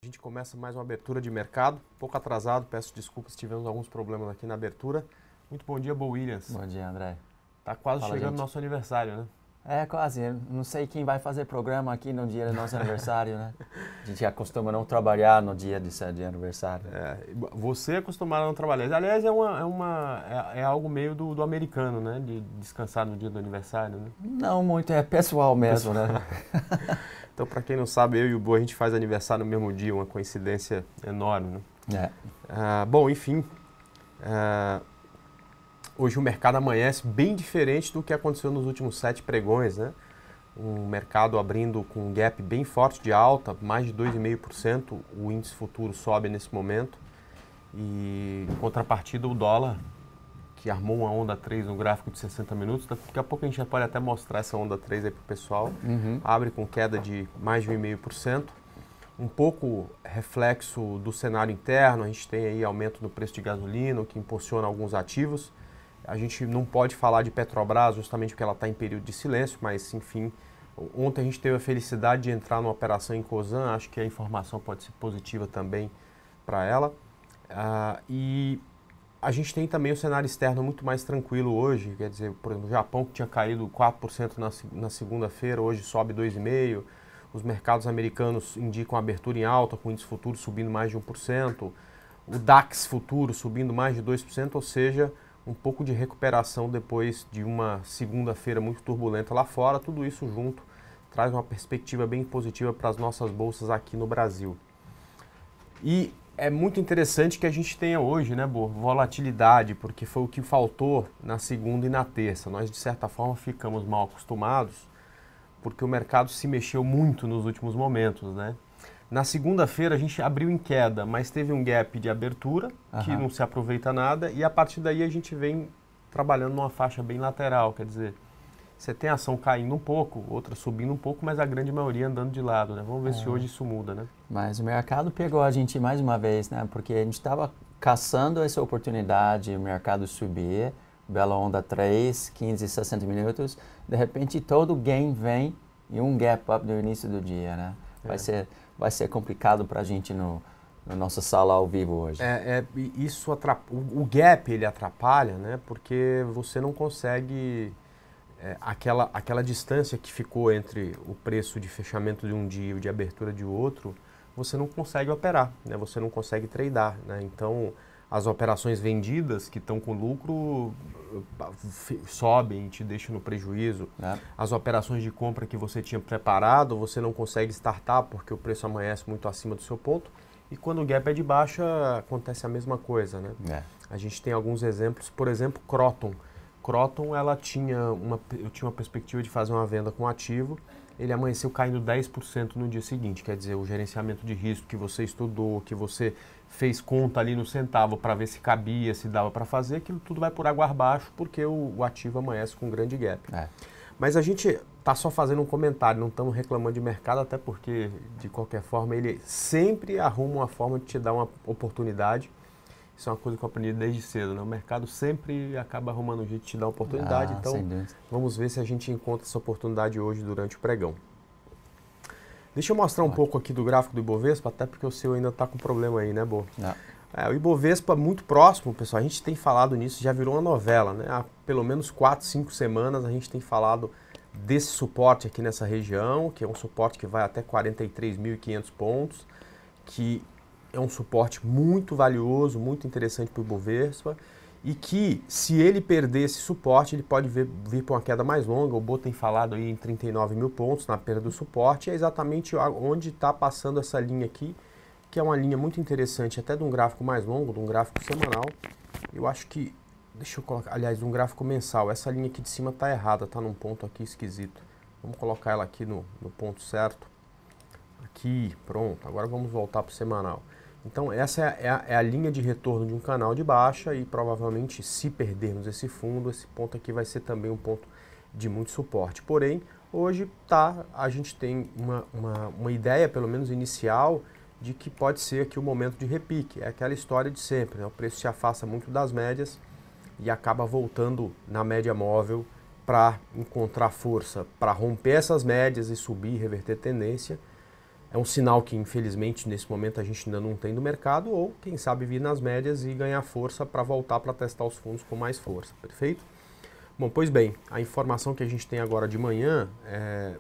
A gente começa mais uma abertura de mercado, um pouco atrasado, peço desculpas, tivemos alguns problemas aqui na abertura. Muito bom dia, Bo Williams. Bom dia, André. Tá quase Fala, chegando o gente. nosso aniversário, né? É, quase. Eu não sei quem vai fazer programa aqui no dia do nosso aniversário, né? A gente acostuma não trabalhar no dia de aniversário. Você é acostumado a não trabalhar. Aliás, é algo meio do americano, né? De descansar no dia do aniversário, né? Não muito, é pessoal mesmo, né? Então, para quem não sabe, eu e o Bo, a gente faz aniversário no mesmo dia, uma coincidência enorme, né? Bom, enfim, hoje o mercado amanhece bem diferente do que aconteceu nos últimos 7 pregões, né? Um mercado abrindo com um gap bem forte de alta, mais de 2,5%, o índice futuro sobe nesse momento. E em contrapartida o dólar, que armou uma onda 3 no gráfico de 60 minutos, daqui a pouco a gente já pode até mostrar essa onda 3 aí para o pessoal, abre com queda de mais de 1,5%, um pouco reflexo do cenário interno, a gente tem aí aumento no preço de gasolina, o que impulsiona alguns ativos. A gente não pode falar de Petrobras justamente porque ela está em período de silêncio, mas enfim, ontem a gente teve a felicidade de entrar numa operação em Cosan, acho que a informação pode ser positiva também para ela. E a gente tem também o cenário externo muito mais tranquilo hoje, quer dizer, por exemplo, o Japão que tinha caído 4% na segunda-feira, hoje sobe 2,5%, os mercados americanos indicam abertura em alta, com o índice futuro subindo mais de 1%, o DAX futuro subindo mais de 2%, ou seja, um pouco de recuperação depois de uma segunda-feira muito turbulenta lá fora, tudo isso junto traz uma perspectiva bem positiva para as nossas bolsas aqui no Brasil. E é muito interessante que a gente tenha hoje, né, Bo, volatilidade, porque foi o que faltou na segunda e na terça. Nós, de certa forma, ficamos mal acostumados, porque o mercado se mexeu muito nos últimos momentos, né? Na segunda-feira a gente abriu em queda, mas teve um gap de abertura, que não se aproveita nada, e a partir daí a gente vem trabalhando numa faixa bem lateral, quer dizer, você tem ação caindo um pouco, outra subindo um pouco, mas a grande maioria andando de lado, né? Vamos ver se hoje isso muda, né? Mas o mercado pegou a gente mais uma vez, né? Porque a gente estava caçando essa oportunidade, o mercado subir, bela onda 3, 15, 60 minutos, de repente todo gain vem e um gap up no início do dia, né? Vai ser complicado para a gente na nossa sala ao vivo hoje. Isso o gap ele atrapalha, né? Porque você não consegue aquela distância que ficou entre o preço de fechamento de um dia e o de abertura de outro, você não consegue operar, né? Você não consegue tradear, né? Então, as operações vendidas que estão com lucro sobem e te deixam no prejuízo. As operações de compra que você tinha preparado, você não consegue startar porque o preço amanhece muito acima do seu ponto. E quando o gap é de baixa, acontece a mesma coisa, né? A gente tem alguns exemplos, por exemplo, Croton. Croton, eu tinha uma perspectiva de fazer uma venda com ativo, ele amanheceu caindo 10% no dia seguinte, quer dizer, o gerenciamento de risco que você estudou, que você fez conta ali no centavo para ver se cabia, se dava para fazer, aquilo tudo vai por água abaixo porque o ativo amanhece com um grande gap. Mas a gente está só fazendo um comentário, não estamos reclamando de mercado, até porque, de qualquer forma, ele sempre arruma uma forma de te dar uma oportunidade. Isso é uma coisa que eu aprendi desde cedo, né? O mercado sempre acaba arrumando um jeito de te dar oportunidade, então vamos ver se a gente encontra essa oportunidade hoje durante o pregão. Deixa eu mostrar um pouco aqui do gráfico do Ibovespa, até porque o seu ainda está com problema aí, né, Bo? O Ibovespa muito próximo, pessoal, a gente tem falado nisso, já virou uma novela, né? Há pelo menos 4, 5 semanas a gente tem falado desse suporte aqui nessa região, que é um suporte que vai até 43.500 pontos, que é um suporte muito valioso, muito interessante para o Ibovespa e que, se ele perder esse suporte, ele pode vir para uma queda mais longa. O Bo tem falado aí em 39 mil pontos na perda do suporte, é exatamente onde está passando essa linha aqui, que é uma linha muito interessante, até de um gráfico mais longo, de um gráfico semanal. Eu acho que, deixa eu colocar, aliás, de um gráfico mensal, essa linha aqui de cima está errada, está num ponto aqui esquisito. Vamos colocar ela aqui no ponto certo. Aqui, pronto, agora vamos voltar para o semanal. Então essa é a linha de retorno de um canal de baixa e provavelmente, se perdermos esse fundo, esse ponto aqui vai ser também um ponto de muito suporte. Porém, hoje a gente tem uma ideia, pelo menos inicial, de que pode ser aqui o momento de repique. É aquela história de sempre, né? O preço se afasta muito das médias e acaba voltando na média móvel para encontrar força, para romper essas médias e subir, reverter tendência. É um sinal que, infelizmente, nesse momento a gente ainda não tem do mercado, ou quem sabe vir nas médias e ganhar força para voltar para testar os fundos com mais força, perfeito? Bom, pois bem, a informação que a gente tem agora de manhã é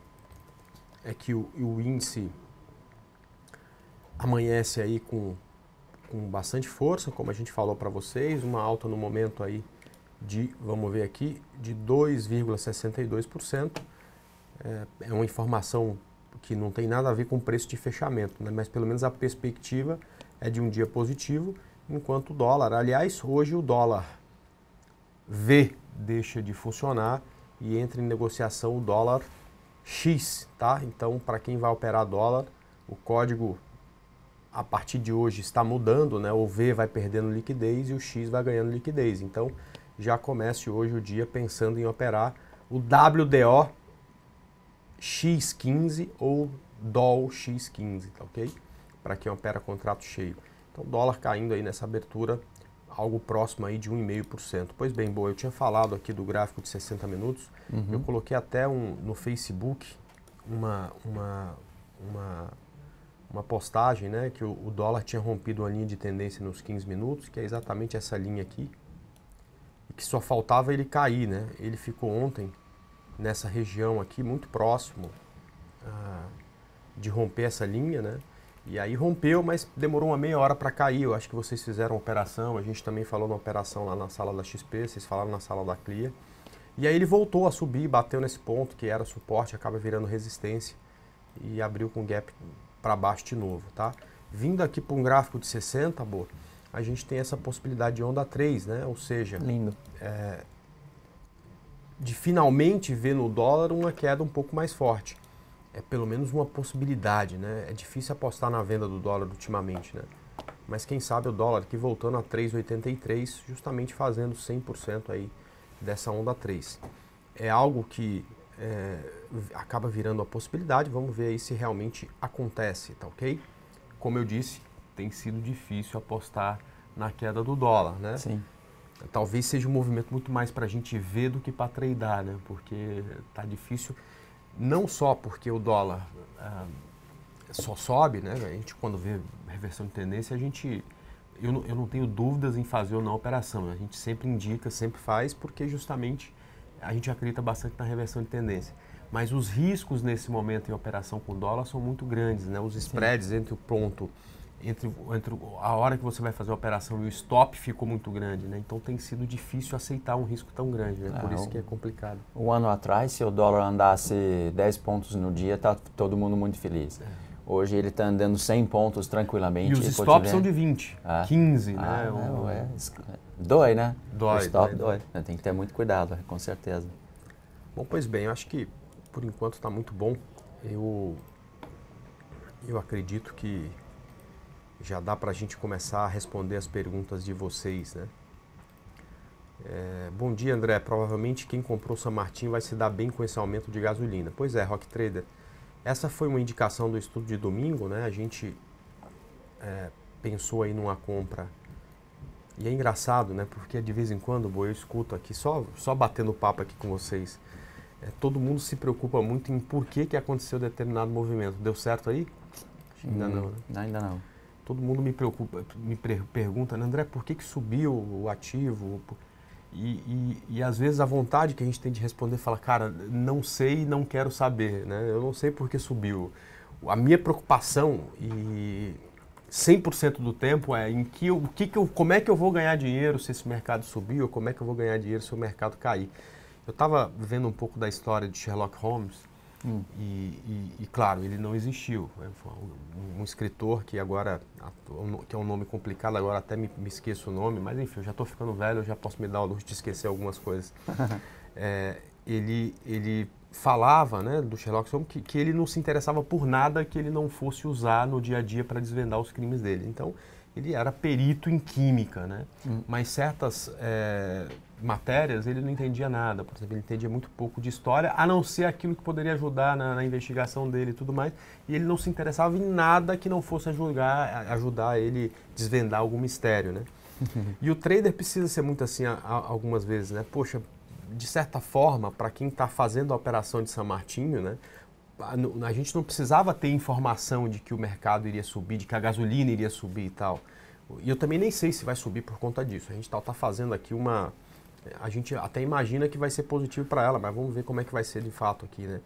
que o índice amanhece aí com bastante força, como a gente falou para vocês, uma alta no momento aí de, vamos ver aqui, de 2,62%. É uma informação que não tem nada a ver com o preço de fechamento, né? Mas pelo menos a perspectiva é de um dia positivo, enquanto o dólar, aliás, hoje o dólar V deixa de funcionar e entra em negociação o dólar X, tá? Então, para quem vai operar dólar, o código a partir de hoje está mudando, né? O V vai perdendo liquidez e o X vai ganhando liquidez. Então, já comece hoje o dia pensando em operar o WDO X15 ou DOL X15, tá ok? Para quem opera contrato cheio. Então, dólar caindo aí nessa abertura, algo próximo aí de 1,5%. Pois bem, boa, eu tinha falado aqui do gráfico de 60 minutos, eu coloquei até no Facebook uma postagem, né, que o dólar tinha rompido a linha de tendência nos 15 minutos, que é exatamente essa linha aqui, e que só faltava ele cair, né? Ele ficou ontem nessa região aqui, muito próximo de romper essa linha, né? E aí rompeu, mas demorou uma meia hora para cair. Eu acho que vocês fizeram a operação, a gente também falou na operação lá na sala da XP, vocês falaram na sala da Clear. E aí ele voltou a subir, bateu nesse ponto que era suporte, acaba virando resistência e abriu com gap para baixo de novo, tá? Vindo aqui para um gráfico de 60, boa, a gente tem essa possibilidade de onda 3, né? Ou seja, lindo. De finalmente ver no dólar uma queda um pouco mais forte. É pelo menos uma possibilidade, né? É difícil apostar na venda do dólar ultimamente, né? Mas quem sabe o dólar aqui voltando a 3,83, justamente fazendo 100% aí dessa onda 3. É algo que acaba virando a possibilidade, vamos ver aí se realmente acontece, tá ok? Como eu disse, tem sido difícil apostar na queda do dólar, né? Sim. Talvez seja um movimento muito mais para a gente ver do que para tradear, né? Porque tá difícil, não só porque o dólar só sobe, né? A gente quando vê reversão de tendência, eu não tenho dúvidas em fazer ou não a operação. A gente sempre indica, sempre faz, porque justamente a gente acredita bastante na reversão de tendência. Mas os riscos nesse momento em operação com dólar são muito grandes, né? Os spreads entre o ponto, entre a hora que você vai fazer a operação e o stop ficou muito grande, né? Então tem sido difícil aceitar um risco tão grande, né? Por isso que é complicado. Um ano atrás, se o dólar andasse 10 pontos no dia, tá todo mundo muito feliz. Hoje ele está andando 100 pontos tranquilamente. E os stops são de 20, 15, né? Dói, né? Dói. O stop dói. Tem que ter muito cuidado, com certeza. Bom, pois bem, eu acho que por enquanto está muito bom. Eu acredito que já dá para a gente começar a responder as perguntas de vocês, né? Bom dia, André. Provavelmente quem comprou o San Martín vai se dar bem com esse aumento de gasolina. Pois é, Rock Trader. Essa foi uma indicação do estudo de domingo, né? A gente pensou aí numa compra. E é engraçado, né? Porque de vez em quando, eu escuto aqui, só batendo papo aqui com vocês, todo mundo se preocupa muito em por que aconteceu determinado movimento. Deu certo aí? Ainda não, né? Ainda não. Todo mundo me pergunta, né, André, por que subiu o ativo? E às vezes a vontade que a gente tem de responder fala, cara, não sei e não quero saber, né? Eu não sei por que subiu. A minha preocupação, e 100% do tempo, é em como é que eu vou ganhar dinheiro se esse mercado subir, ou como é que eu vou ganhar dinheiro se o mercado cair. Eu estava vendo um pouco da história de Sherlock Holmes, e claro, ele não existiu. Um escritor que agora, que é um nome complicado, agora até me esqueço o nome, mas enfim, eu já estou ficando velho, eu já posso me dar o luxo de esquecer algumas coisas. Ele falava, né, do Sherlock Holmes que ele não se interessava por nada que ele não fosse usar no dia a dia para desvendar os crimes dele. Então, ele era perito em química, né? Mas certas matérias ele não entendia nada. Por exemplo, ele entendia muito pouco de história, a não ser aquilo que poderia ajudar na investigação dele e tudo mais. E ele não se interessava em nada que não fosse ajudar ele a desvendar algum mistério, né? E o trader precisa ser muito assim algumas vezes, né? Poxa, de certa forma, para quem está fazendo a operação de San Martinho, né? a gente não precisava ter informação de que o mercado iria subir, de que a gasolina iria subir e tal. E eu também nem sei se vai subir por conta disso. A gente tá fazendo aqui a gente até imagina que vai ser positivo para ela, mas vamos ver como é que vai ser de fato aqui, né?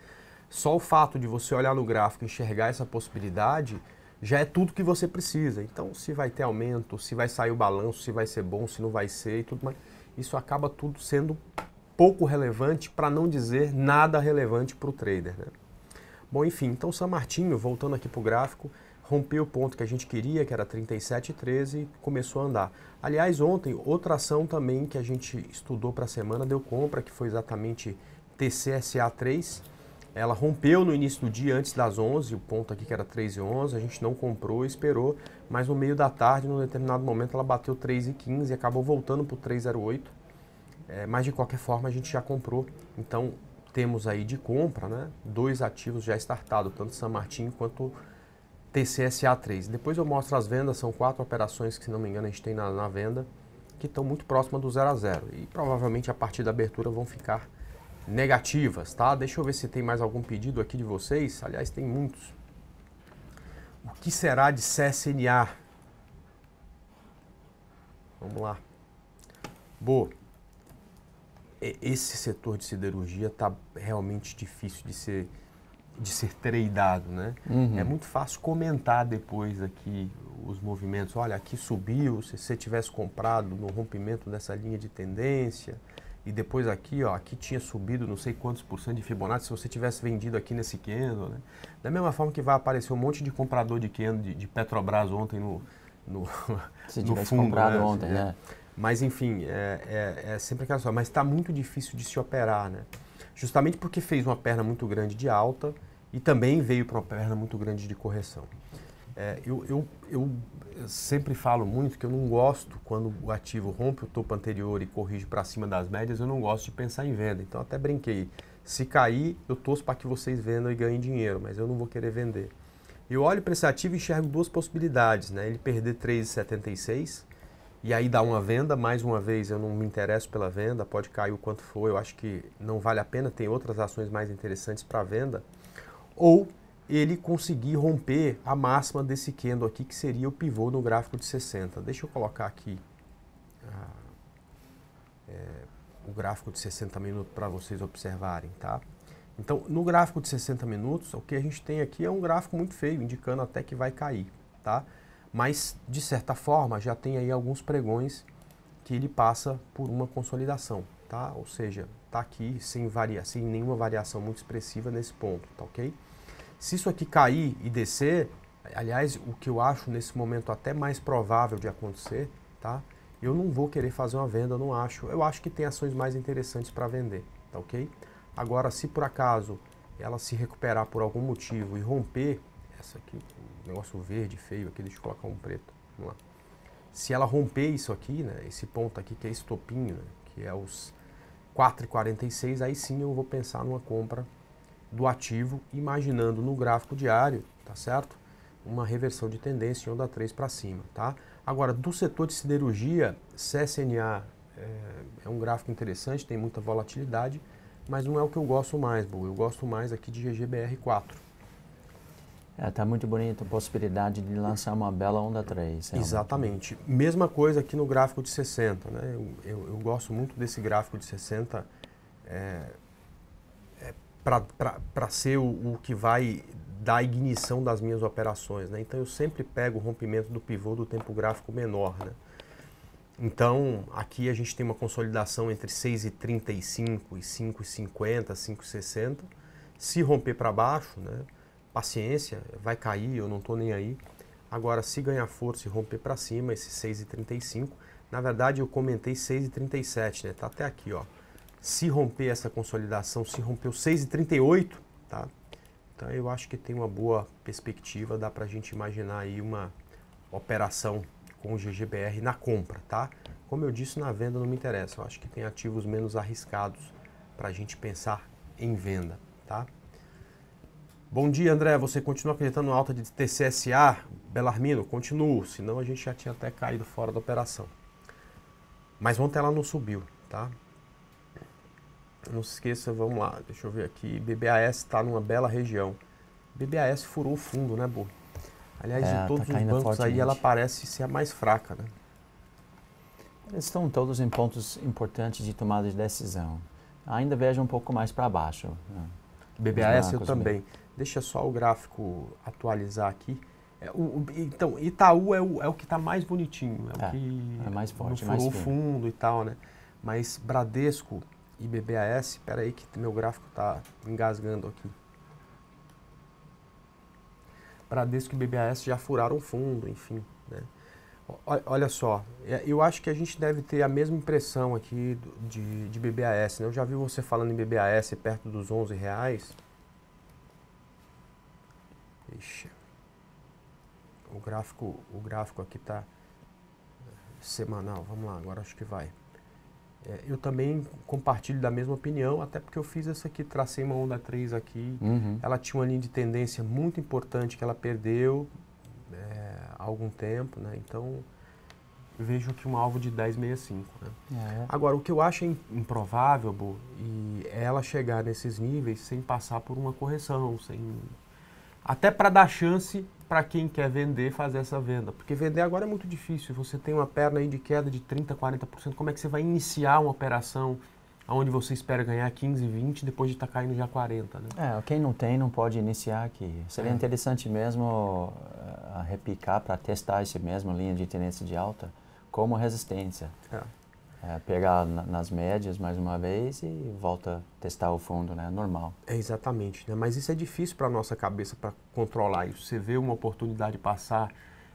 Só o fato de você olhar no gráfico e enxergar essa possibilidade já é tudo que você precisa. Então, se vai ter aumento, se vai sair o balanço, se vai ser bom, se não vai ser e tudo mais, isso acaba tudo sendo pouco relevante, para não dizer nada relevante para o trader, né? Bom, enfim, então São Martinho, voltando aqui para o gráfico, rompeu o ponto que a gente queria, que era 37,13, e começou a andar. Aliás, ontem, outra ação também que a gente estudou para a semana deu compra, que foi exatamente TCSA3. Ela rompeu no início do dia, antes das 11, o ponto aqui que era 3,11, a gente não comprou, esperou, mas no meio da tarde, num determinado momento, ela bateu 3,15 e acabou voltando para o 3,08. Mas de qualquer forma, a gente já comprou. Então, temos aí de compra, né, 2 ativos já startados, tanto São Martinho quanto TCSA3. Depois eu mostro as vendas, são 4 operações que, se não me engano, a gente tem na venda, que estão muito próximas do 0 a 0. E provavelmente a partir da abertura vão ficar negativas, tá? Deixa eu ver se tem mais algum pedido aqui de vocês. Aliás, tem muitos. O que será de CSNA? Vamos lá. Boa. Esse setor de siderurgia está realmente difícil de ser tradeado, né? É muito fácil comentar depois aqui os movimentos. Olha, aqui subiu, se você tivesse comprado no rompimento dessa linha de tendência, e depois aqui, ó, aqui tinha subido não sei quantos % de Fibonacci, se você tivesse vendido aqui nesse candle, né? Da mesma forma que vai aparecer um monte de comprador de candle de Petrobras ontem se no tivesse fundo, comprado né? ontem, né? Mas enfim, é sempre aquela coisa, mas está muito difícil de se operar, né? Justamente porque fez uma perna muito grande de alta e também veio para uma perna muito grande de correção. Eu sempre falo muito que eu não gosto, quando o ativo rompe o topo anterior e corrige para cima das médias, eu não gosto de pensar em venda. Então até brinquei, se cair, eu torço para que vocês vendam e ganhem dinheiro, mas eu não vou querer vender. Eu olho para esse ativo e enxergo 2 possibilidades, né? Ele perder 3,76 e aí dá uma venda, mais uma vez eu não me interesso pela venda, pode cair o quanto for, eu acho que não vale a pena, tem outras ações mais interessantes para venda. Ou ele conseguir romper a máxima desse candle aqui, que seria o pivô no gráfico de 60. Deixa eu colocar aqui o gráfico de 60 minutos para vocês observarem, tá? Então, no gráfico de 60 minutos, o que a gente tem aqui é um gráfico muito feio, indicando até que vai cair, tá? Mas, de certa forma, já tem aí alguns pregões que ele passa por uma consolidação, tá? Ou seja, tá aqui sem nenhuma variação muito expressiva nesse ponto, tá ok? Se isso aqui cair e descer, aliás, o que eu acho nesse momento até mais provável de acontecer, tá? Eu não vou querer fazer uma venda, não acho. Eu acho que tem ações mais interessantes para vender, tá ok? Agora, se por acaso ela se recuperar por algum motivo e romper, essa aqui, um negócio verde, feio aqui, deixa eu colocar um preto, vamos lá. Se ela romper isso aqui, né, esse ponto aqui que é estopinho, né, que é os 4,46, aí sim eu vou pensar numa compra do ativo, imaginando no gráfico diário, tá certo? Uma reversão de tendência em onda 3 para cima, tá? Agora, do setor de siderurgia, CSNA é um gráfico interessante, tem muita volatilidade, mas não é o que eu gosto mais, eu gosto mais aqui de GGBR4. Tá muito bonito a possibilidade de lançar uma bela onda 3. Exatamente. Mesma coisa aqui no gráfico de 60, né? Eu gosto muito desse gráfico de 60 para ser o que vai dar ignição das minhas operações, né? Então eu sempre pego o rompimento do pivô do tempo gráfico menor, né? Então aqui a gente tem uma consolidação entre 6,35 e 5,50, 5,60. Se romper para baixo, né? Paciência, vai cair, eu não estou nem aí. Agora, se ganhar força e romper para cima, esse 6,35, na verdade eu comentei 6,37, né? Tá até aqui, ó. Se romper essa consolidação, se romper o 6,38, tá? Então eu acho que tem uma boa perspectiva, dá para a gente imaginar aí uma operação com o GGBR na compra, tá? Como eu disse, na venda não me interessa, eu acho que tem ativos menos arriscados para a gente pensar em venda, tá? Bom dia, André. Você continua acreditando na alta de TCSA? Belarmino, continuo, senão a gente já tinha até caído fora da operação. Mas ontem ela não subiu, tá? Não se esqueça, vamos lá, deixa eu ver aqui, BBAS está numa bela região. BBAS furou o fundo, né, Bo? Aliás, de Tá todos os caindo bancos aí, ela fortemente. parece ser a mais fraca, né? Eles estão todos em pontos importantes de tomada de decisão. Ainda vejo um pouco mais para baixo. Né? BBAS eu também. Deixa só o gráfico atualizar aqui. Então, Itaú é o que está mais bonitinho, é o que é mais forte, não furou mais o firme. fundo e tal, né? Mas Bradesco e BBAS, espera aí que meu gráfico está engasgando aqui. Bradesco e BBAS já furaram o fundo, enfim, né? Olha só, eu acho que a gente deve ter a mesma impressão aqui de BBAS, né? Eu já vi você falando em BBAS perto dos R$ 11. Ixi. O gráfico aqui está semanal. Vamos lá, agora acho que vai. Eu também compartilho da mesma opinião, até porque eu fiz essa aqui, tracei uma onda 3 aqui. Ela tinha uma linha de tendência muito importante que ela perdeu há algum tempo, né? Então, vejo aqui um alvo de 10,65, né? Agora, o que eu acho improvável, Bo, é ela chegar nesses níveis sem passar por uma correção, até para dar chance para quem quer vender fazer essa venda. Porque vender agora é muito difícil. Você tem uma perna aí de queda de 30%, 40%. Como é que você vai iniciar uma operação onde você espera ganhar 15, 20 depois de estar caindo já 40, né? Quem não tem não pode iniciar aqui. Seria interessante mesmo repicar para testar esse mesmo linha de tendência de alta como resistência. Pegar nas médias mais uma vez e volta a testar o fundo, né? Normal. Exatamente, né? Mas isso é difícil para a nossa cabeça para controlar isso. Você vê uma oportunidade passar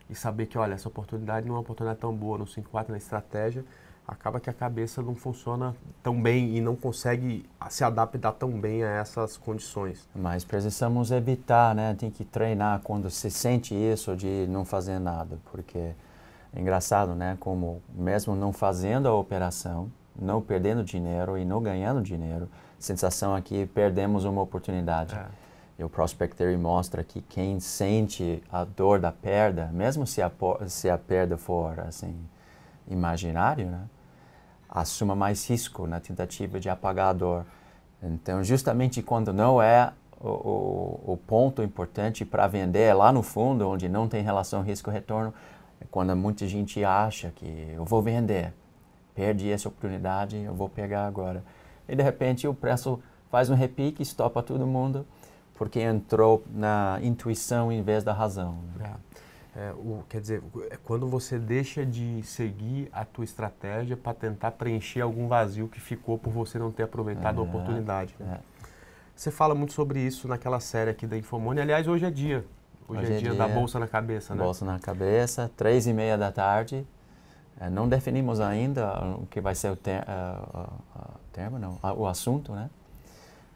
e saber que, olha, essa oportunidade não é uma oportunidade tão boa no 5-4 na estratégia, acaba que a cabeça não funciona tão bem e não consegue se adaptar tão bem a essas condições. Mas precisamos evitar, né? Tem que treinar quando se sente isso de não fazer nada, porque é engraçado, né? Como mesmo não fazendo a operação, não perdendo dinheiro e não ganhando dinheiro, a sensação é que perdemos uma oportunidade. E o Prospect Theory mostra que quem sente a dor da perda, mesmo se a perda for assim imaginário, né? Assuma mais risco na tentativa de apagar a dor. Então, justamente quando não é o ponto importante para vender lá no fundo, onde não tem relação risco-retorno, é quando muita gente acha que eu vou vender, perdi essa oportunidade, eu vou pegar agora. E de repente o preço faz um repique, estopa todo mundo, porque entrou na intuição em vez da razão. Né? Quer dizer, quando você deixa de seguir a tua estratégia para tentar preencher algum vazio que ficou por você não ter aproveitado a oportunidade. Né? Você fala muito sobre isso naquela série aqui da Infomoney. Aliás, hoje é dia. Hoje é dia da Bolsa na Cabeça, né? Bolsa na Cabeça, 3h30 da tarde. Não definimos ainda o que vai ser o assunto, né?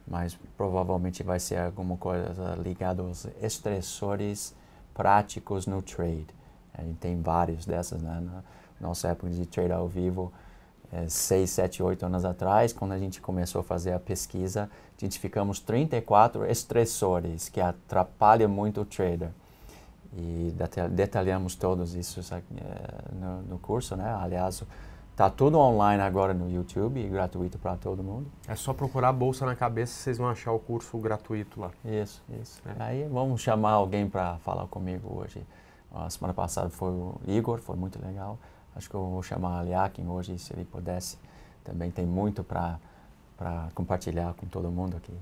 Mas provavelmente vai ser alguma coisa ligada aos estressores práticos no trade. A gente tem vários dessas, né? Na nossa época de trade ao vivo, 6, 7, 8 anos atrás, quando a gente começou a fazer a pesquisa, identificamos 34 estressores que atrapalham muito o trader. E detalhamos todos isso no curso, né? Aliás, está tudo online agora no YouTube, gratuito para todo mundo. É só procurar Bolsa na Cabeça, vocês vão achar o curso gratuito lá. Isso. Aí vamos chamar alguém para falar comigo hoje. A semana passada foi o Igor, foi muito legal. Acho que eu vou chamar a Liakin hoje, se ele pudesse. Também tem muito para compartilhar com todo mundo aqui.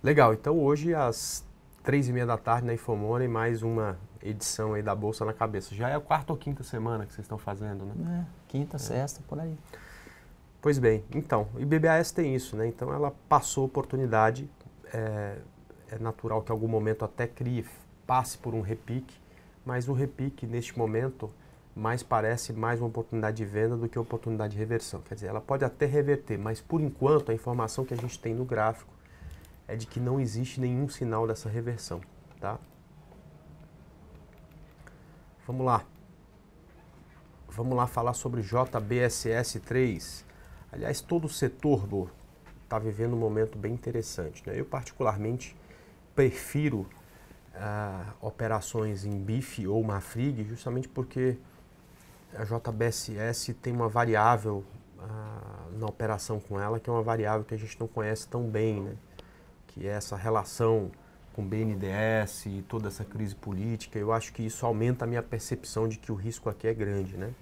Legal, então hoje às 3h30 da tarde na Infomoney, mais uma edição aí da Bolsa na Cabeça. Já é a quarta ou quinta semana que vocês estão fazendo, né? Quinta, sexta, por aí. Pois bem, então, e BBAS tem isso, né? Então ela passou oportunidade, é natural que em algum momento até passe por um repique, mas o repique neste momento mais parece mais uma oportunidade de venda do que oportunidade de reversão. Quer dizer, ela pode até reverter, mas por enquanto a informação que a gente tem no gráfico é de que não existe nenhum sinal dessa reversão, tá? Vamos lá. Vamos lá falar sobre JBSS3. Aliás, todo o setor está vivendo um momento bem interessante, né? Eu particularmente prefiro operações em BIF ou Mafrig, justamente porque a JBSS tem uma variável na operação com ela, que é uma variável que a gente não conhece tão bem, né? Que é essa relação com o BNDES e toda essa crise política. Eu acho que isso aumenta a minha percepção de que o risco aqui é grande, né?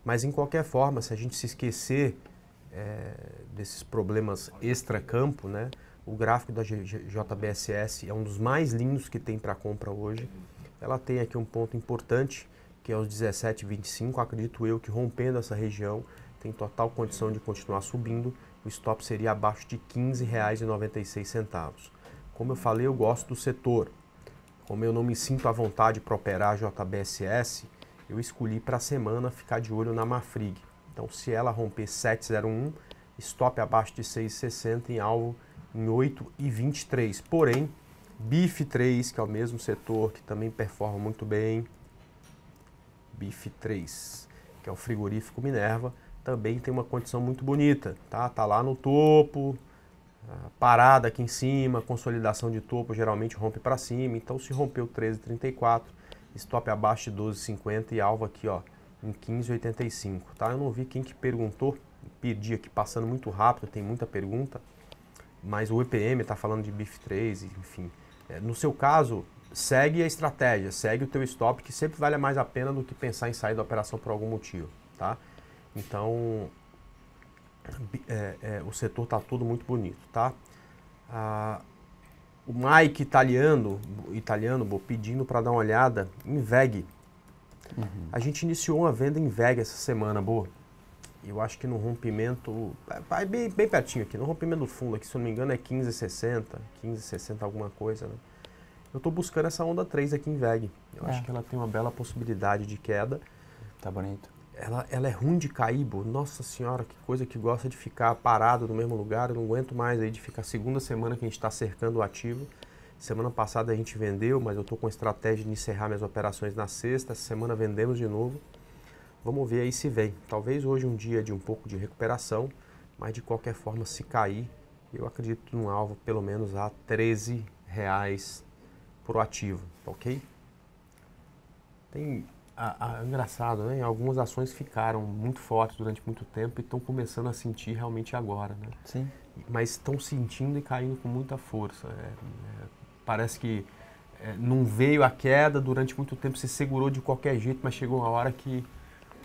Mas, em qualquer forma, se a gente se esquecer desses problemas extra-campo, né? O gráfico da JBSS é um dos mais lindos que tem para compra hoje. Ela tem aqui um ponto importante, que é os 17,25. Acredito eu que rompendo essa região, tem total condição de continuar subindo. O stop seria abaixo de R$ 15,96. Como eu falei, eu gosto do setor. Como eu não me sinto à vontade para operar a JBSS, eu escolhi para a semana ficar de olho na Marfrig. Então, se ela romper 7,01, stop abaixo de 6,60 em alvo em 8,23. Porém, BIF3, que é o mesmo setor que também performa muito bem, BIF3, que é o frigorífico Minerva, também tem uma condição muito bonita, tá? Tá lá no topo, parada aqui em cima, consolidação de topo, geralmente rompe para cima. Então, se rompeu 13,34, stop abaixo de 12,50 e alvo aqui, ó, em 15,85, tá? Eu não vi quem que perguntou, pedi aqui passando muito rápido, tem muita pergunta, mas o EPM está falando de BIF3, enfim. No seu caso, segue a estratégia, segue o teu stop, que sempre vale mais a pena do que pensar em sair da operação por algum motivo, tá? Então, o setor está todo muito bonito, tá? O Mike italiano pedindo para dar uma olhada em VEG. A gente iniciou uma venda em VEG essa semana, boa. Eu acho que no rompimento, vai bem pertinho aqui, no rompimento do fundo aqui, se eu não me engano é 15,60 alguma coisa, né? Eu estou buscando essa onda 3 aqui em VEG. Eu acho que ela tem uma bela possibilidade de queda. Tá bonito. Ela é ruim de cair, nossa senhora, que coisa que gosta de ficar parado no mesmo lugar. Eu não aguento mais aí de ficar segunda semana que a gente está cercando o ativo. Semana passada a gente vendeu, mas eu estou com a estratégia de encerrar minhas operações na sexta. Essa semana vendemos de novo. Vamos ver aí se vem. Talvez hoje um dia de um pouco de recuperação, mas de qualquer forma, se cair, eu acredito num alvo pelo menos a R$13 por ativo, ok? Engraçado, né? Algumas ações ficaram muito fortes durante muito tempo e estão começando a sentir realmente agora, né? Sim. Mas estão sentindo e caindo com muita força. Parece que não veio a queda, durante muito tempo se segurou de qualquer jeito, mas chegou uma hora que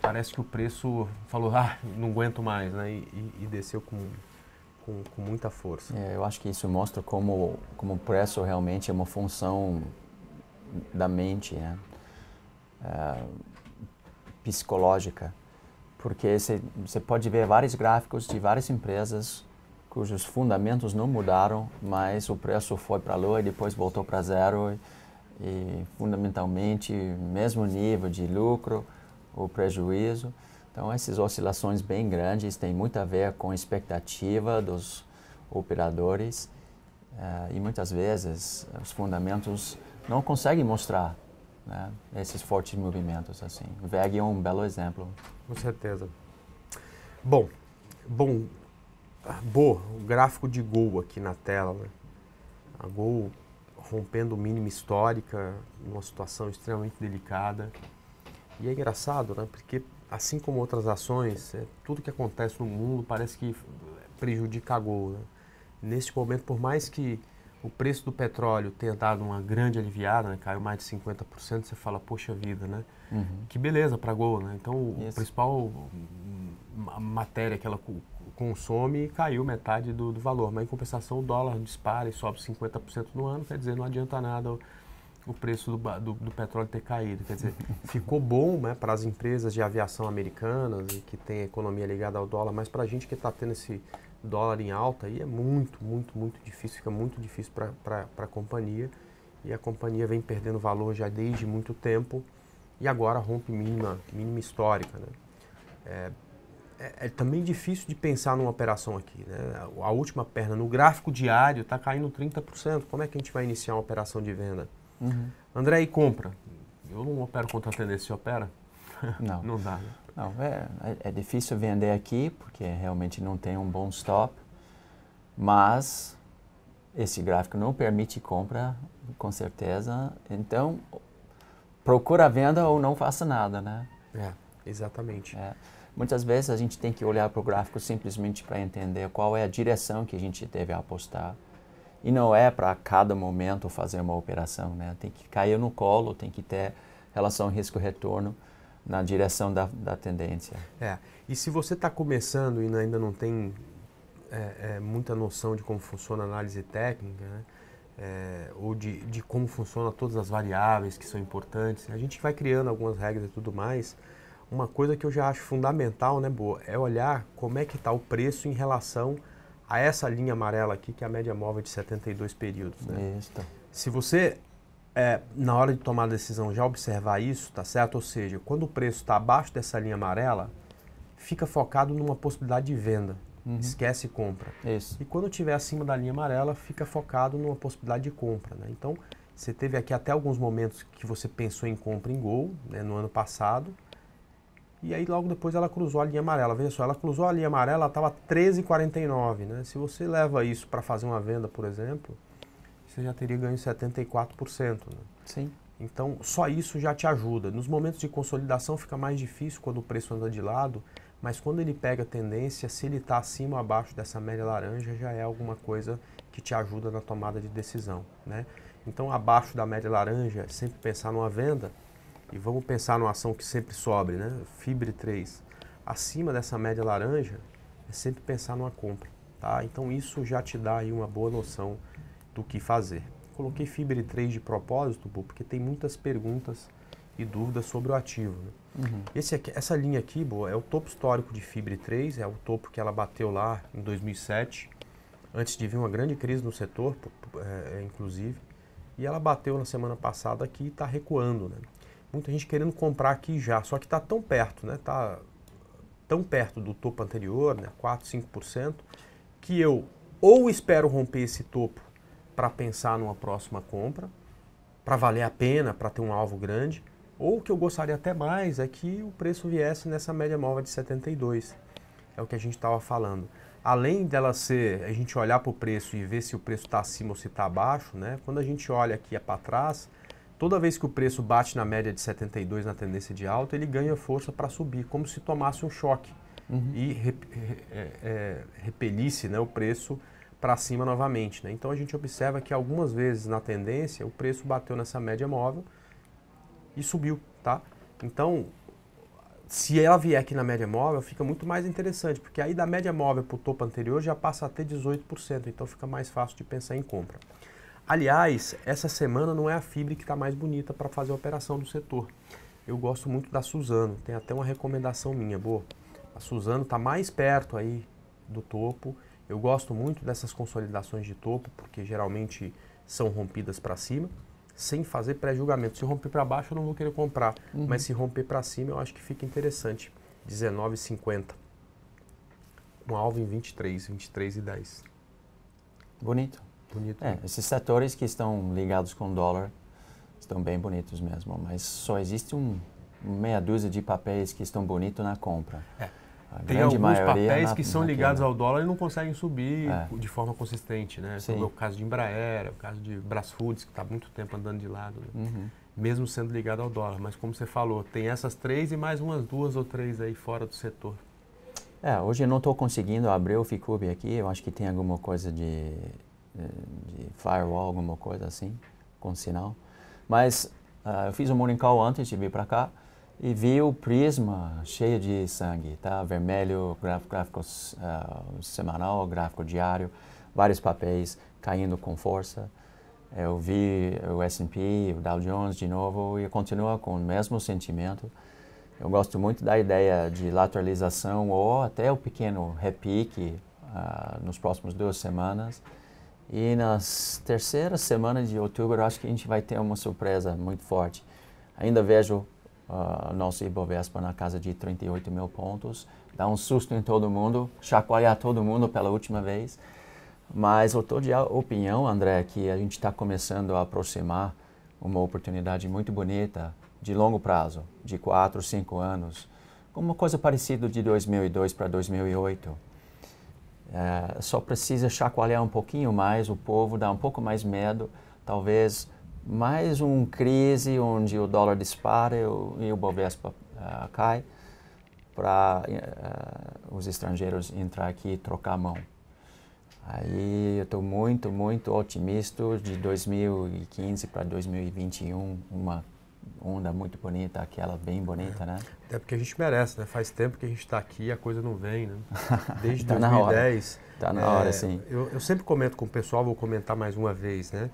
parece que o preço falou, não aguento mais, né? E desceu com muita força. Eu acho que isso mostra como o preço realmente é uma função da mente, né? Psicológica, porque você pode ver vários gráficos de várias empresas cujos fundamentos não mudaram, mas o preço foi para a lua e depois voltou para zero e fundamentalmente mesmo nível de lucro ou prejuízo. Então essas oscilações bem grandes têm muito a ver com a expectativa dos operadores e muitas vezes os fundamentos não conseguem mostrar, né, esses fortes movimentos assim. O VEG é um belo exemplo. Com certeza. Bom, o gráfico de Gol aqui na tela, né? A Gol rompendo o mínimo histórica, numa situação extremamente delicada. E é engraçado, né? Porque assim como outras ações, tudo que acontece no mundo parece que prejudica a Gol, né? Neste momento, por mais que o preço do petróleo tenha dado uma grande aliviada, né? Caiu mais de 50%, você fala, poxa vida, né? Que beleza para a Gol, né? Então, o principal matéria que ela consome caiu metade do valor, mas em compensação o dólar dispara e sobe 50% no ano, quer dizer, não adianta nada o preço do petróleo ter caído, quer dizer, ficou bom, né, para as empresas de aviação americanas e que tem a economia ligada ao dólar, mas para a gente que está tendo esse dólar em alta aí é muito difícil, fica muito difícil para a companhia, e a companhia vem perdendo valor já desde muito tempo e agora rompe mínima histórica, né? É também difícil de pensar numa operação aqui, né? A última perna no gráfico diário está caindo 30%, como é que a gente vai iniciar uma operação de venda? André, e compra? Eu não opero contra a tendência, você opera? Não. Não dá, né? Não, é difícil vender aqui, porque realmente não tem um bom stop, mas esse gráfico não permite compra, com certeza. Então, procura a venda ou não faça nada, né? Exatamente. muitas vezes a gente tem que olhar para o gráfico simplesmente para entender qual é a direção que a gente deve apostar. E não é para cada momento fazer uma operação, né? Tem que cair no colo, tem que ter relação risco-retorno na direção da tendência. E se você está começando e ainda não tem muita noção de como funciona a análise técnica, né? Ou de como funcionam todas as variáveis que são importantes, a gente vai criando algumas regras e tudo mais. Uma coisa que eu já acho fundamental, né, Boa, é olhar como é que está o preço em relação a essa linha amarela aqui, que é a média móvel de 72 períodos. Né? Isso. Se você, na hora de tomar a decisão, já observar isso, tá certo? Ou seja, quando o preço está abaixo dessa linha amarela, fica focado numa possibilidade de venda. Esquece compra. Isso. E quando estiver acima da linha amarela, fica focado numa possibilidade de compra. Né? Então, você teve aqui até alguns momentos que você pensou em compra em Gol, né, no ano passado, e aí logo depois ela cruzou a linha amarela. Veja só, ela cruzou a linha amarela, ela estava 13,49. Né? Se você leva isso para fazer uma venda, por exemplo, você já teria ganho 74%. Né? Sim. Então, só isso já te ajuda. Nos momentos de consolidação fica mais difícil quando o preço anda de lado, mas quando ele pega a tendência, se ele está acima ou abaixo dessa média laranja, já é alguma coisa que te ajuda na tomada de decisão. Né? Então, abaixo da média laranja, sempre pensar numa venda. E vamos pensar numa ação que sempre sobe, né? Fibre 3. Acima dessa média laranja, é sempre pensar numa compra, tá? Então isso já te dá aí uma boa noção do que fazer. Coloquei Fibre 3 de propósito, porque tem muitas perguntas e dúvidas sobre o ativo. Né? Essa linha aqui, Boa, é o topo histórico de Fibre 3, é o topo que ela bateu lá em 2007, antes de vir uma grande crise no setor, inclusive, e ela bateu na semana passada aqui e está recuando, né? Muita gente querendo comprar aqui já, só que está tão perto, né? Está tão perto do topo anterior, né? 4, 5%, que eu ou espero romper esse topo para pensar numa próxima compra, para valer a pena, para ter um alvo grande, ou o que eu gostaria até mais é que o preço viesse nessa média móvel de 72. É o que a gente estava falando. Além dela ser, a gente olhar para o preço e ver se o preço está acima ou se está abaixo, né? Quando a gente olha aqui para trás, toda vez que o preço bate na média de 72 na tendência de alta, ele ganha força para subir, como se tomasse um choque e repelisse, né, o preço para cima novamente. Né? Então a gente observa que algumas vezes na tendência o preço bateu nessa média móvel e subiu. Tá? Então, se ela vier aqui na média móvel, fica muito mais interessante, porque aí da média móvel para o topo anterior já passa a ter 18%, então fica mais fácil de pensar em compra. Aliás, essa semana não é a Fibre que está mais bonita para fazer a operação do setor. Eu gosto muito da Suzano, tem até uma recomendação minha, Boa. A Suzano está mais perto aí do topo. Eu gosto muito dessas consolidações de topo, porque geralmente são rompidas para cima, sem fazer pré-julgamento. Se romper para baixo eu não vou querer comprar, mas se romper para cima eu acho que fica interessante. 19,50. Um alvo em 23,10. Bonito. Bonito. Esses setores que estão ligados com o dólar estão bem bonitos mesmo, mas só existe meia dúzia de papéis que estão bonitos na compra. Tem alguns papéis que são ligados ao dólar e não conseguem subir de forma consistente, né? Como é o caso de Embraer, é o caso de Brasfoods, que está há muito tempo andando de lado, né? Mesmo sendo ligado ao dólar. Mas como você falou, tem essas três e mais umas 2 ou 3 aí fora do setor. Hoje eu não estou conseguindo abrir o Ficube aqui, eu acho que tem alguma coisa de firewall, alguma coisa assim, com sinal. Mas eu fiz um morning call antes de vir para cá e vi o prisma cheio de sangue, tá? Vermelho, gráfico semanal, gráfico diário, vários papéis caindo com força. Eu vi o S&P, o Dow Jones de novo e continua com o mesmo sentimento. Eu gosto muito da ideia de lateralização ou até o pequeno repique nos próximos 2 semanas. E nas terceiras semanas de outubro, eu acho que a gente vai ter uma surpresa muito forte. Ainda vejo nosso Ibovespa na casa de 38 mil pontos, dá um susto em todo mundo, chacoalhar todo mundo pela última vez. Mas eu estou de opinião, André, que a gente está começando a aproximar uma oportunidade muito bonita de longo prazo, de 4, 5 anos, como uma coisa parecida de 2002 para 2008. Só precisa chacoalhar um pouquinho mais o povo, dar um pouco mais medo, talvez mais uma crise onde o dólar dispara e o Bovespa cai. para os estrangeiros entrar aqui e trocar a mão. Aí eu estou muito, muito otimista de 2015 para 2021, uma onda muito bonita, aquela bem bonita, né? Até porque a gente merece, né? Faz tempo que a gente está aqui e a coisa não vem, né? Desde Tá 2010. Tá na hora, sim. Eu sempre comento com o pessoal, vou comentar mais uma vez, né?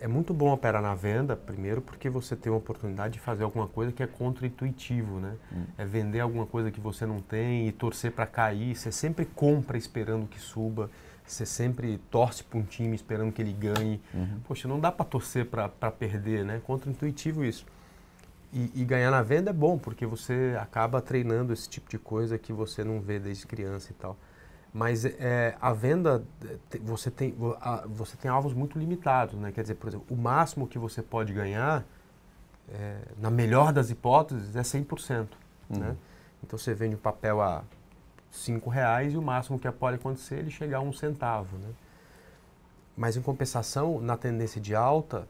É muito bom operar na venda, primeiro, porque você tem uma oportunidade de fazer alguma coisa que é contra-intuitivo, né? É vender alguma coisa que você não tem e torcer para cair. Você sempre compra esperando que suba. Você sempre torce para um time esperando que ele ganhe. Poxa, não dá para torcer para perder, né? Contra-intuitivo isso. E ganhar na venda é bom, porque você acaba treinando esse tipo de coisa que você não vê desde criança e tal. Mas a venda, você tem alvos muito limitados, né? Quer dizer, por exemplo, o máximo que você pode ganhar, na melhor das hipóteses, é 100%. Né? Então você vende o papel a R$5 e o máximo que pode acontecer é ele chegar a 1 centavo. Né? Mas em compensação, na tendência de alta,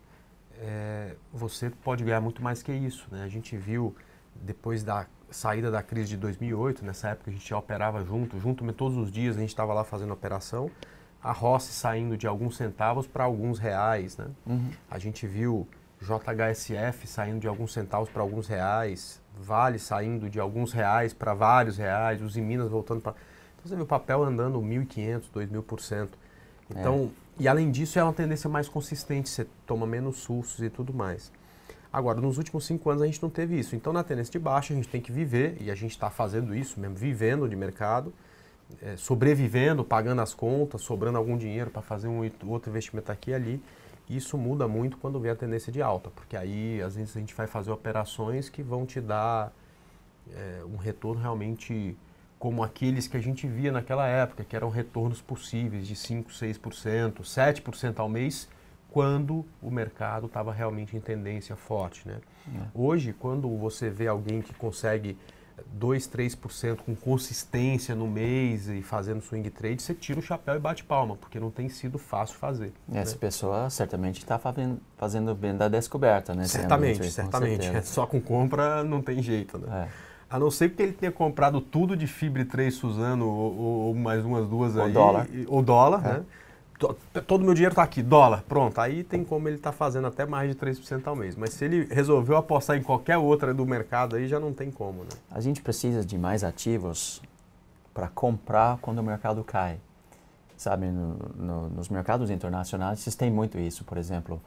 você pode ganhar muito mais que isso. Né? A gente viu, depois da saída da crise de 2008, nessa época a gente já operava junto todos os dias a gente estava lá fazendo operação, a Rossi saindo de alguns centavos para alguns reais. Né? A gente viu JHSF saindo de alguns centavos para alguns reais, Vale saindo de alguns reais para vários reais, os em Minas voltando para... Então você vê o papel andando 1.500%, 2.000%. Então, e além disso é uma tendência mais consistente, você toma menos sustos e tudo mais. Agora, nos últimos 5 anos a gente não teve isso. Então, na tendência de baixa a gente tem que viver, e a gente está fazendo isso mesmo, vivendo de mercado, sobrevivendo, pagando as contas, sobrando algum dinheiro para fazer um outro investimento aqui e ali. Isso muda muito quando vem a tendência de alta, porque aí às vezes a gente vai fazer operações que vão te dar um retorno realmente como aqueles que a gente via naquela época, que eram retornos possíveis de 5%, 6%, 7% ao mês, quando o mercado estava realmente em tendência forte. Né? Hoje, quando você vê alguém que consegue 2%, 3% com consistência no mês e fazendo swing trade, você tira o chapéu e bate palma, porque não tem sido fácil fazer. Essa pessoa certamente está fazendo venda descoberta, né? Certamente. Só com compra não tem jeito, né? A não ser que ele tenha comprado tudo de Fibre 3 Suzano ou mais umas duas aí. Ou dólar, né? Todo o meu dinheiro está aqui, dólar, pronto. Aí tem como ele está fazendo até mais de 3% ao mês. Mas se ele resolveu apostar em qualquer outra do mercado, aí já não tem como, né? A gente precisa de mais ativos para comprar quando o mercado cai. Sabe, nos mercados internacionais, vocês têm muito isso. Por exemplo,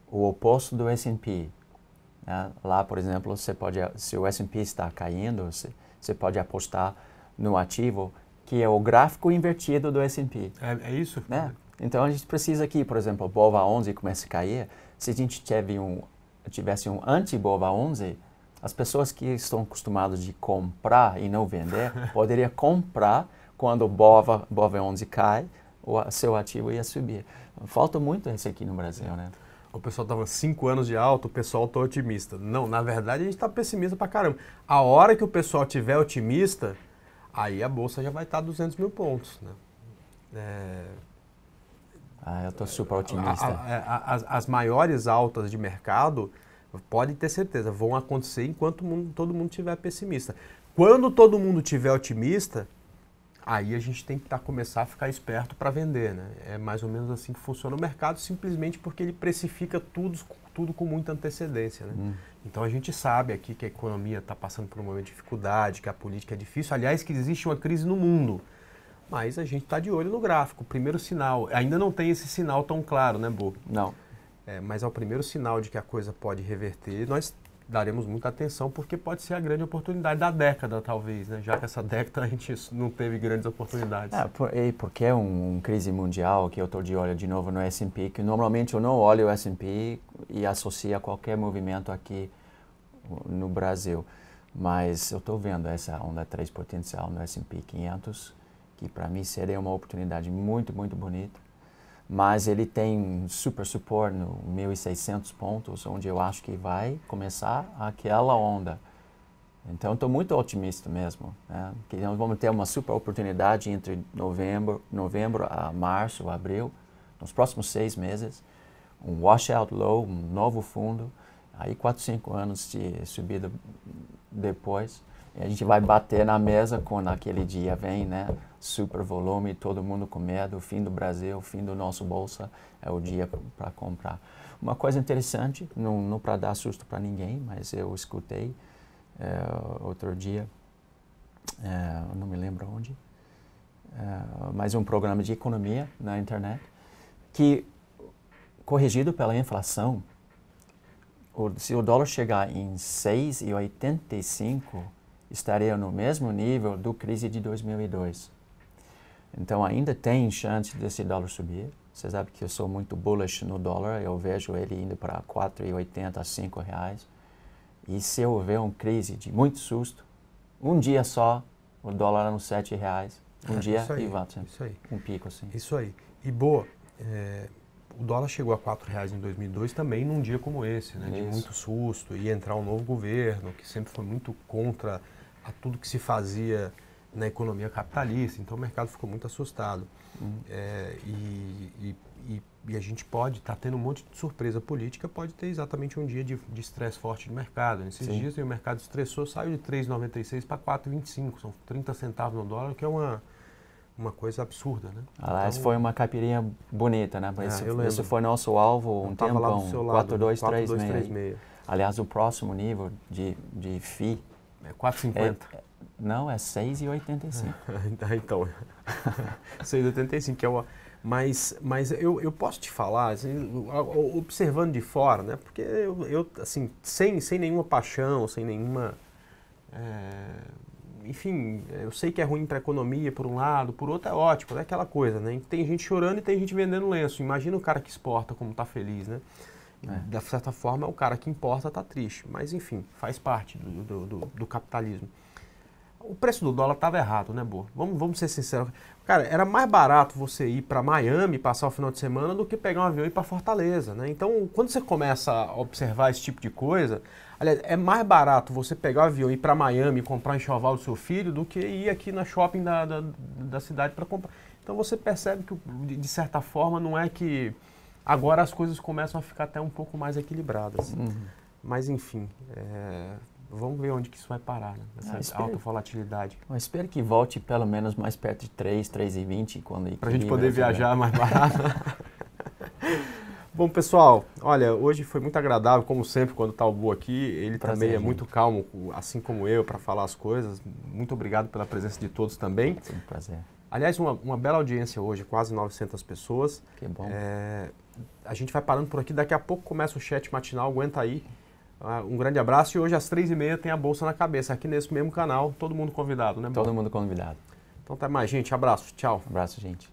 o oposto do S&P. Né? Lá, por exemplo, se o S&P está caindo, você pode apostar no ativo que é o gráfico invertido do S&P. É isso? Né? Então, a gente precisa aqui, por exemplo, o BOVA11 começa a cair. Se a gente tivesse um anti-BOVA11, as pessoas que estão acostumadas de comprar e não vender, poderiam comprar quando o BOVA11 cai, o seu ativo ia subir. Falta muito isso aqui no Brasil, né? O pessoal estava 5 anos de alta, o pessoal está otimista. Não, na verdade a gente está pessimista pra caramba. A hora que o pessoal estiver otimista, aí a bolsa já vai estar 200 mil pontos, né? Eu estou super otimista. As maiores altas de mercado, pode ter certeza, vão acontecer enquanto todo mundo estiver pessimista. Quando todo mundo estiver otimista, aí a gente tem que começar a ficar esperto para vender. Né? É mais ou menos assim que funciona o mercado, simplesmente porque ele precifica tudo com muita antecedência. Né? Então a gente sabe aqui que a economia está passando por um momento de dificuldade, que a política é difícil, aliás, que existe uma crise no mundo. Mas a gente está de olho no gráfico. O primeiro sinal, ainda não tem esse sinal tão claro, né, Bo? Não. Mas é o primeiro sinal de que a coisa pode reverter. Nós daremos muita atenção, porque pode ser a grande oportunidade da década, talvez, né? Já que essa década a gente não teve grandes oportunidades. Porque é uma crise mundial que eu estou de olho de novo no S&P, que normalmente eu não olho o S&P e associo a qualquer movimento aqui no Brasil. Mas eu estou vendo essa onda 3 potencial no S&P 500, que para mim seria uma oportunidade muito, muito bonita. Mas ele tem um super suporte no 1.600 pontos, onde eu acho que vai começar aquela onda. Então, estou muito otimista mesmo. Né? Que nós vamos ter uma super oportunidade entre novembro a março, abril, nos próximos 6 meses. Um washout low, um novo fundo, aí 4, 5 anos de subida depois. E a gente vai bater na mesa quando aquele dia vem, né? Super volume, todo mundo com medo, o fim do Brasil, o fim do nosso bolsa, é o dia para comprar. Uma coisa interessante, não para dar susto para ninguém, mas eu escutei outro dia, não me lembro onde, mas um programa de economia na internet, que, corrigido pela inflação, se o dólar chegar em 6,85, estaria no mesmo nível do crise de 2002. Então ainda tem chance desse dólar subir. Você sabe que eu sou muito bullish no dólar, eu vejo ele indo para 4,80 a 5 reais. E se houver uma crise de muito susto, um dia só, o dólar nos 7 reais, dia aí, e vai isso aí. Um pico assim. Isso aí. E boa, o dólar chegou a 4 reais em 2002 também num dia como esse, né? De muito susto, ia entrar um novo governo que sempre foi muito contra a tudo que se fazia na economia capitalista, então o mercado ficou muito assustado. E a gente pode estar tendo um monte de surpresa política, pode ter exatamente um dia de estresse forte no mercado. Nesses dias o mercado estressou, saiu de 3,96 para 4,25, são 30 centavos no dólar, que é uma coisa absurda, né? Aliás, então, foi uma caipirinha bonita, né? Esse foi nosso alvo um tempo, 4,236. Aliás, o próximo nível de FI é 4,50. Não, é 6,85. Então, 6,85, que é o... Mas eu posso te falar, assim, observando de fora, né? Porque eu assim, sem nenhuma paixão, sem nenhuma... enfim, eu sei que é ruim para a economia, por um lado, por outro é ótimo, é aquela coisa, né? Tem gente chorando e tem gente vendendo lenço. Imagina o cara que exporta como está feliz, né? De certa forma, o cara que importa está triste. Mas, enfim, faz parte do capitalismo. O preço do dólar estava errado, né, Bo? Vamos ser sinceros. Cara, era mais barato você ir para Miami, passar o final de semana, do que pegar um avião e ir para Fortaleza, né? Então, quando você começa a observar esse tipo de coisa, aliás, é mais barato você pegar o avião e ir para Miami e comprar um enxoval do seu filho do que ir aqui na shopping da cidade para comprar. Então, você percebe que, de certa forma, não é que agora as coisas começam a ficar até um pouco mais equilibradas. Mas, enfim... Vamos ver onde que isso vai parar, né? Essa alta volatilidade. Eu espero que volte pelo menos mais perto de 3,20 quando... Para a gente poder viajar mais barato. Bom, pessoal, olha, hoje foi muito agradável, como sempre, quando está o Bu aqui. Ele também é muito calmo, assim como eu, para falar as coisas. Muito obrigado pela presença de todos também. Foi um prazer. Aliás, uma bela audiência hoje, quase 900 pessoas. Que bom. A gente vai parando por aqui, daqui a pouco começa o chat matinal, aguenta aí. Um grande abraço e hoje às 3h30 tem a Bolsa na Cabeça, aqui nesse mesmo canal, todo mundo convidado, né? Todo mundo convidado. Então até mais, gente. Abraço. Tchau. Abraço, gente.